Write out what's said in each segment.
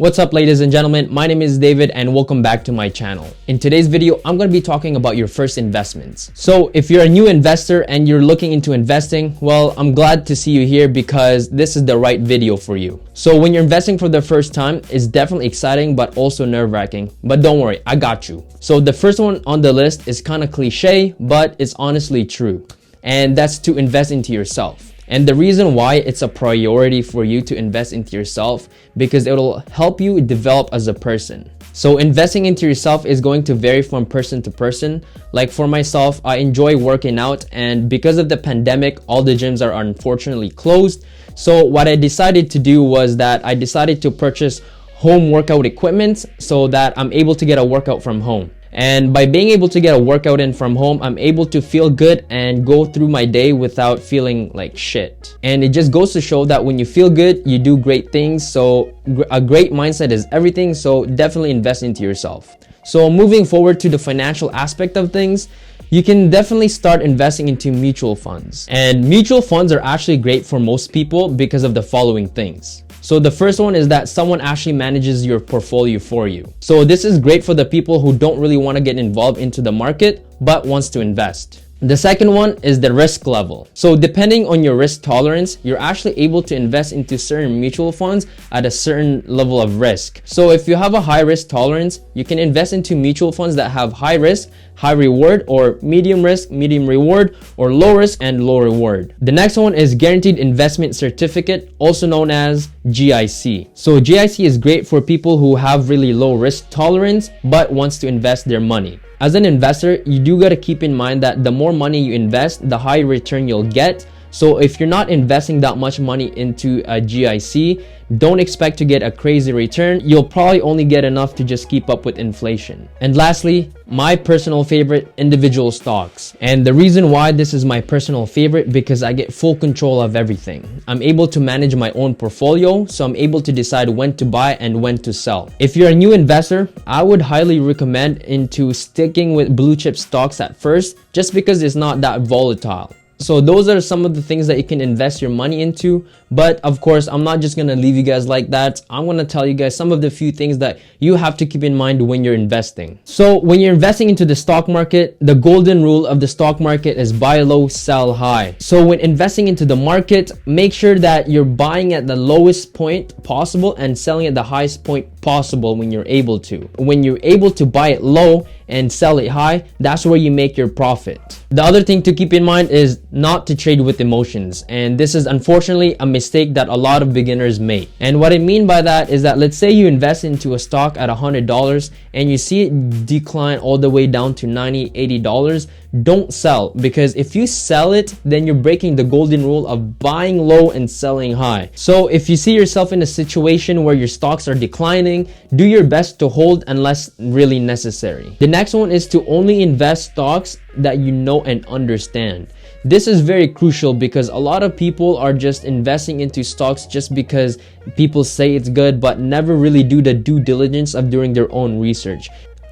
What's up, ladies and gentlemen? My name is David and welcome back to my channel. In today's video, I'm going to be talking about your first investments. So if you're a new investor and you're looking into investing, well, I'm glad to see you here because this is the right video for you. So when you're investing for the first time, it's definitely exciting but also nerve-wracking. But don't worry, I got you. So the first one on the list is kind of cliche, but it's honestly true. And that's to invest into yourself. And the reason why it's a priority for you to invest into yourself, because it'll help you develop as a person. So investing into yourself is going to vary from person to person. Like for myself, I enjoy working out, and because of the pandemic, all the gyms are unfortunately closed. So what I decided to do was that I decided to purchase home workout equipment so that I'm able to get a workout from home. And by being able to get a workout in from home, I'm able to feel good and go through my day without feeling like shit. And it just goes to show that when you feel good, you do great things. So a great mindset is everything. So definitely invest into yourself. So moving forward to the financial aspect of things, you can definitely start investing into mutual funds. And mutual funds are actually great for most people because of the following things. So the first one is that someone actually manages your portfolio for you. So this is great for the people who don't really want to get involved into the market but wants to invest. The second one is the risk level. So depending on your risk tolerance, you're actually able to invest into certain mutual funds at a certain level of risk. So if you have a high risk tolerance, you can invest into mutual funds that have high risk, high reward, or medium risk, medium reward, or low risk and low reward. The next one is guaranteed investment certificate, also known as GIC. So GIC is great for people who have really low risk tolerance but wants to invest their money. As an investor, you do got to keep in mind that the more money you invest, the higher return you'll get. So if you're not investing that much money into a GIC, don't expect to get a crazy return. You'll probably only get enough to just keep up with inflation. And lastly, my personal favorite, individual stocks. And the reason why this is my personal favorite, because I get full control of everything. I'm able to manage my own portfolio, so I'm able to decide when to buy and when to sell. If you're a new investor, I would highly recommend into sticking with blue chip stocks at first, just because it's not that volatile. So those are some of the things that you can invest your money into. But of course, I'm not just going to leave you guys like that. I'm going to tell you guys some of the few things that you have to keep in mind when you're investing. So when you're investing into the stock market, the golden rule of the stock market is buy low, sell high. So when investing into the market, make sure that you're buying at the lowest point possible and selling at the highest point possible when you're able to. When you're able to buy it low and sell it high, that's where you make your profit. The other thing to keep in mind is not to trade with emotions. And this is unfortunately a mistake that a lot of beginners make. And what I mean by that is that let's say you invest into a stock at $100 and you see it decline all the way down to $90, $80. Don't sell, because if you sell it, then you're breaking the golden rule of buying low and selling high. So if you see yourself in a situation where your stocks are declining, do your best to hold unless really necessary. The next one is to only invest stocks that you know and understand. This is very crucial because a lot of people are just investing into stocks just because people say it's good but never really do the due diligence of doing their own research.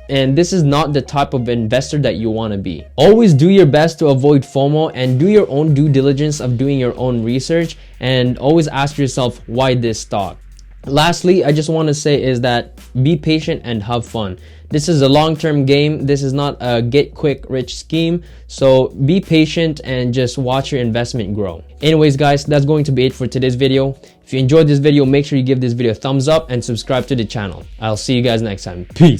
And this is not the type of investor that you want to be. Always do your best to avoid FOMO and do your own due diligence of doing your own research, and always ask yourself, why this stock? Lastly, I just want to say is that be patient and have fun. This is a long-term game. This is not a get quick rich scheme. So be patient and just watch your investment grow. Anyways, guys, that's going to be it for today's video. If you enjoyed this video, make sure you give this video a thumbs up and subscribe to the channel. I'll see you guys next time. Peace.